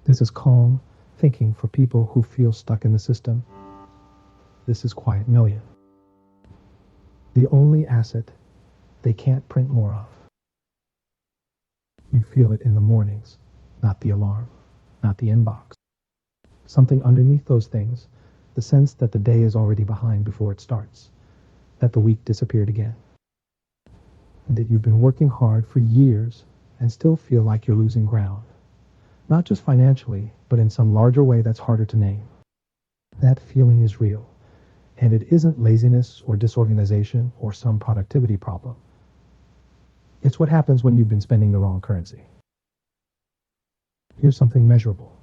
This is calm thinking for people who feel stuck in the system. This is quiet million. The only asset they can't print more of. You feel it in the mornings, not the alarm, not the inbox. Something underneath those things, the sense that the day is already behind before it starts, that the week disappeared again, and that you've been working hard for years and still feel like you're losing ground. Not just financially, but in some larger way that's harder to name. That feeling is real, and it isn't laziness or disorganization or some productivity problem. It's what happens when you've been spending the wrong currency. Here's something measurable.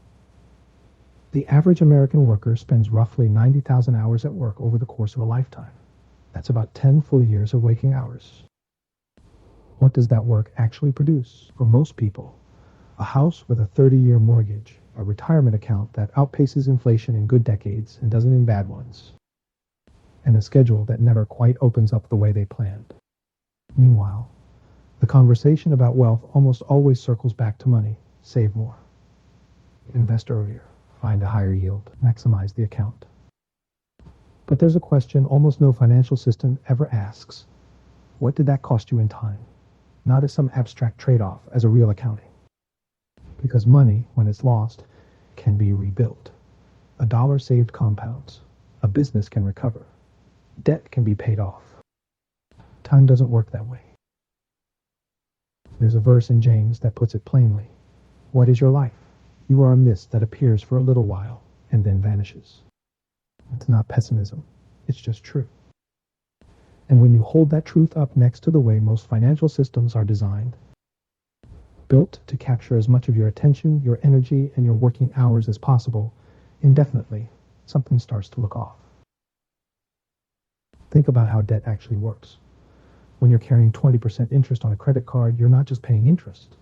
The average American worker spends roughly 90,000 hours at work over the course of a lifetime. That's about 10 full years of waking hours. What does that work actually produce? For most people, a house with a 30-year mortgage, a retirement account that outpaces inflation in good decades and doesn't in bad ones, and a schedule that never quite opens up the way they planned. Meanwhile, the conversation about wealth almost always circles back to money. Save more. Invest earlier. Find a higher yield. Maximize the account. But there's a question almost no financial system ever asks. What did that cost you in time? Not as some abstract trade-off, as a real accounting. Because money, when it's lost, can be rebuilt. A dollar saved compounds. A business can recover. Debt can be paid off. Time doesn't work that way. There's a verse in James that puts it plainly. What is your life? You are a mist that appears for a little while and then vanishes. It's not pessimism. It's just true. And when you hold that truth up next to the way most financial systems are designed, built to capture as much of your attention, your energy, and your working hours as possible, indefinitely, something starts to look off. Think about how debt actually works. When you're carrying 20% interest on a credit card, you're not just paying interest.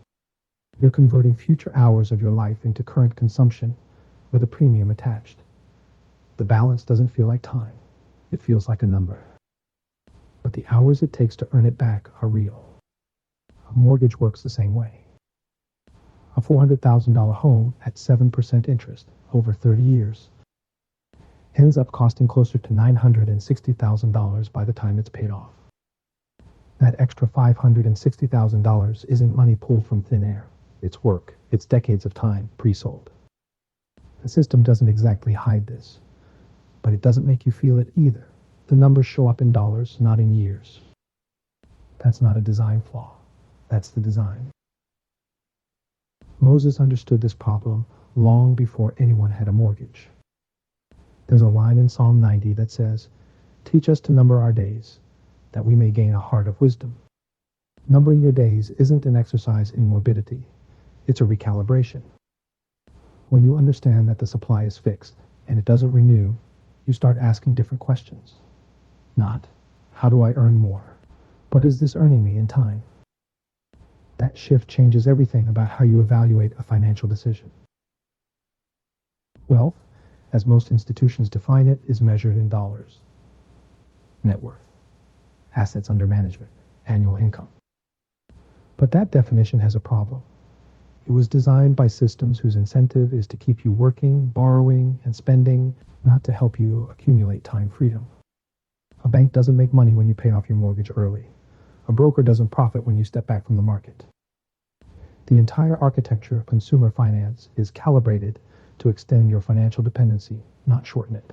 You're converting future hours of your life into current consumption with a premium attached. The balance doesn't feel like time. It feels like a number. But the hours it takes to earn it back are real. A mortgage works the same way. A $400,000 home at 7% interest over 30 years ends up costing closer to $960,000 by the time it's paid off. That extra $560,000 isn't money pulled from thin air. It's work. It's decades of time pre-sold. The system doesn't exactly hide this, but it doesn't make you feel it either. The numbers show up in dollars, not in years. That's not a design flaw. That's the design. Moses understood this problem long before anyone had a mortgage. There's a line in Psalm 90 that says, "Teach us to number our days, that we may gain a heart of wisdom." Numbering your days isn't an exercise in morbidity. It's a recalibration. When you understand that the supply is fixed and it doesn't renew, you start asking different questions. Not, how do I earn more? What is this earning me in time? That shift changes everything about how you evaluate a financial decision. Wealth, as most institutions define it, is measured in dollars. Net worth, assets under management, annual income. But that definition has a problem. It was designed by systems whose incentive is to keep you working, borrowing, and spending, not to help you accumulate time freedom. A bank doesn't make money when you pay off your mortgage early. A broker doesn't profit when you step back from the market. The entire architecture of consumer finance is calibrated to extend your financial dependency, not shorten it.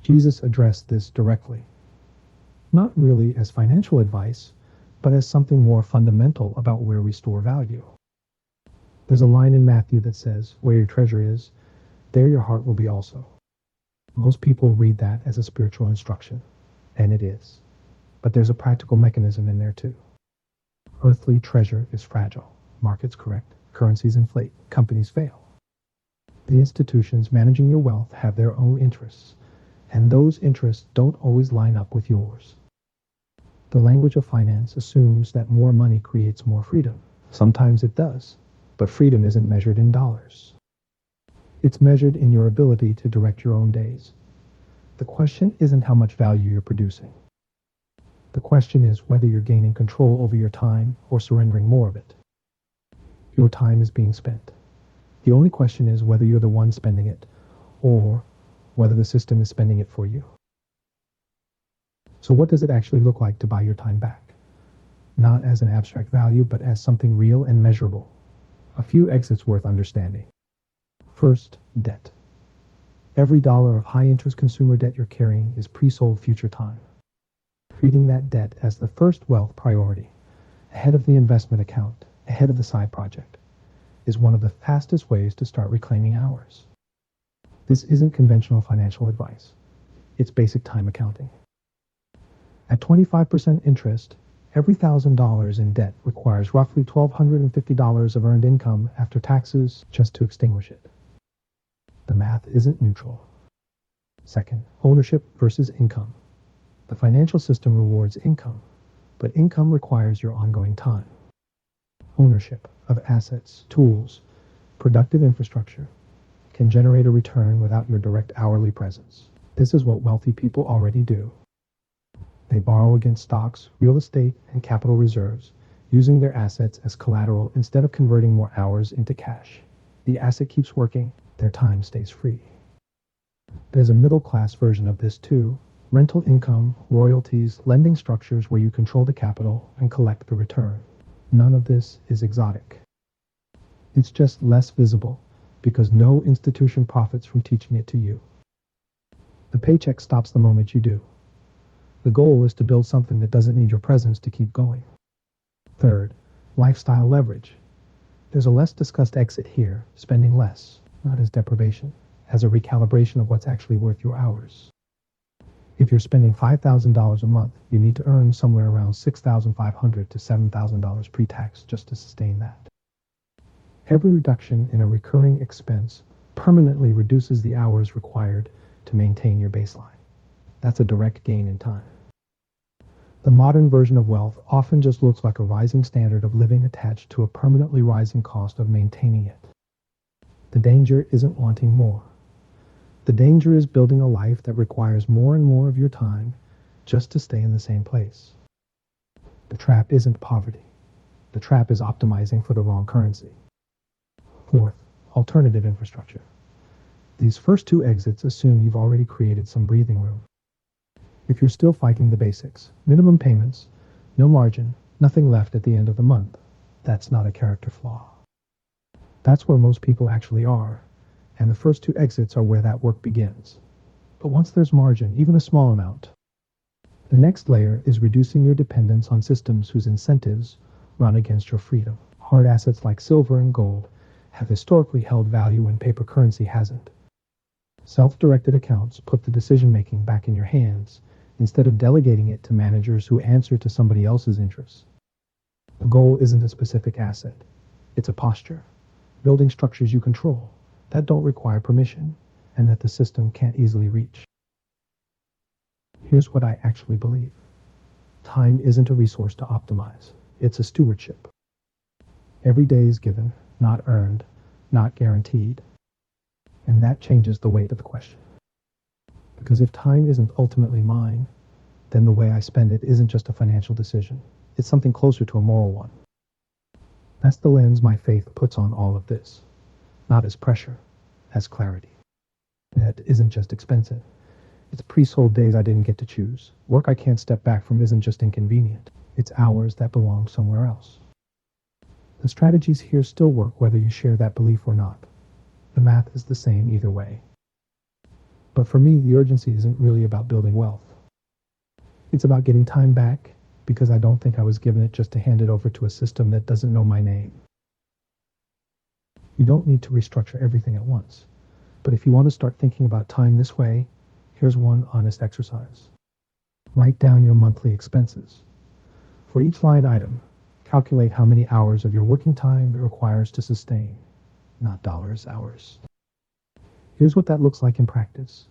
Jesus addressed this directly. Not really as financial advice, but as something more fundamental about where we store value. There's a line in Matthew that says, "Where your treasure is, there your heart will be also." Most people read that as a spiritual instruction, and it is. But there's a practical mechanism in there too. Earthly treasure is fragile. Markets correct. Currencies inflate. Companies fail. The institutions managing your wealth have their own interests, and those interests don't always line up with yours. The language of finance assumes that more money creates more freedom. Sometimes it does, but freedom isn't measured in dollars. It's measured in your ability to direct your own days. The question isn't how much value you're producing. The question is whether you're gaining control over your time or surrendering more of it. Your time is being spent. The only question is whether you're the one spending it or whether the system is spending it for you. So what does it actually look like to buy your time back? Not as an abstract value, but as something real and measurable. A few exits worth understanding. First, debt. Every dollar of high-interest consumer debt you're carrying is pre-sold future time. Treating that debt as the first wealth priority, ahead of the investment account, ahead of the side project, is one of the fastest ways to start reclaiming hours. This isn't conventional financial advice. It's basic time accounting. At 25% interest, every $1,000 in debt requires roughly $1,250 of earned income after taxes just to extinguish it. The math isn't neutral. Second, ownership versus income. The financial system rewards income, but income requires your ongoing time. Ownership of assets, tools, productive infrastructure can generate a return without your direct hourly presence. This is what wealthy people already do. They borrow against stocks, real estate, and capital reserves, using their assets as collateral instead of converting more hours into cash. The asset keeps working, their time stays free. There's a middle-class version of this too. Rental income, royalties, lending structures where you control the capital and collect the return. None of this is exotic. It's just less visible because no institution profits from teaching it to you. The paycheck stops the moment you do. The goal is to build something that doesn't need your presence to keep going. Third, lifestyle leverage. There's a less discussed exit here, spending less, not as deprivation, as a recalibration of what's actually worth your hours. If you're spending $5,000 a month, you need to earn somewhere around $6,500 to $7,000 pre-tax just to sustain that. Every reduction in a recurring expense permanently reduces the hours required to maintain your baseline. That's a direct gain in time. The modern version of wealth often just looks like a rising standard of living attached to a permanently rising cost of maintaining it. The danger isn't wanting more. The danger is building a life that requires more and more of your time just to stay in the same place. The trap isn't poverty. The trap is optimizing for the wrong currency. Fourth, alternative infrastructure. These first two exits assume you've already created some breathing room. If you're still fighting the basics, minimum payments, no margin, nothing left at the end of the month, that's not a character flaw. That's where most people actually are, and the first two exits are where that work begins. But once there's margin, even a small amount, the next layer is reducing your dependence on systems whose incentives run against your freedom. Hard assets like silver and gold have historically held value when paper currency hasn't. Self-directed accounts put the decision-making back in your hands instead of delegating it to managers who answer to somebody else's interests. The goal isn't a specific asset. It's a posture. Building structures you control that don't require permission and that the system can't easily reach. Here's what I actually believe. Time isn't a resource to optimize. It's a stewardship. Every day is given, not earned, not guaranteed. And that changes the weight of the question. Because if time isn't ultimately mine, then the way I spend it isn't just a financial decision. It's something closer to a moral one. That's the lens my faith puts on all of this. Not as pressure, as clarity. Debt isn't just expensive. It's pre-sold days I didn't get to choose. Work I can't step back from isn't just inconvenient. It's hours that belong somewhere else. The strategies here still work whether you share that belief or not. The math is the same either way. But for me, the urgency isn't really about building wealth. It's about getting time back because I don't think I was given it just to hand it over to a system that doesn't know my name. You don't need to restructure everything at once. But if you want to start thinking about time this way, here's one honest exercise. Write down your monthly expenses. For each line item, calculate how many hours of your working time it requires to sustain. Not dollars, hours. Here's what that looks like in practice.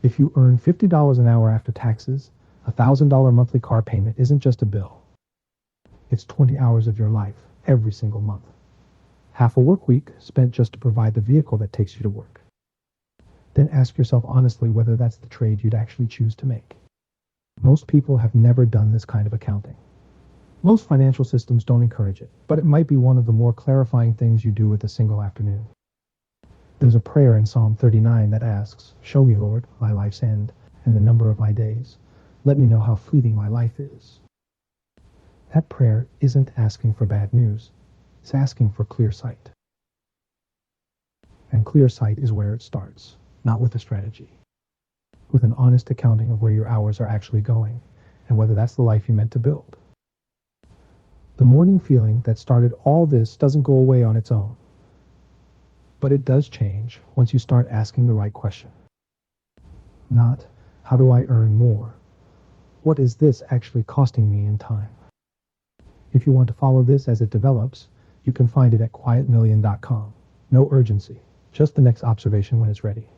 If you earn $50 an hour after taxes, a $1,000 monthly car payment isn't just a bill. It's 20 hours of your life, every single month. Half a work week spent just to provide the vehicle that takes you to work. Then ask yourself honestly whether that's the trade you'd actually choose to make. Most people have never done this kind of accounting. Most financial systems don't encourage it, but it might be one of the more clarifying things you do with a single afternoon. There's a prayer in Psalm 39 that asks, "Show me, Lord, my life's end and the number of my days. Let me know how fleeting my life is." That prayer isn't asking for bad news. It's asking for clear sight. And clear sight is where it starts, not with a strategy, with an honest accounting of where your hours are actually going and whether that's the life you meant to build. The morning feeling that started all this doesn't go away on its own, but it does change once you start asking the right question. Not, how do I earn more? What is this actually costing me in time? If you want to follow this as it develops, you can find it at quietmillion.com. No urgency, just the next observation when it's ready.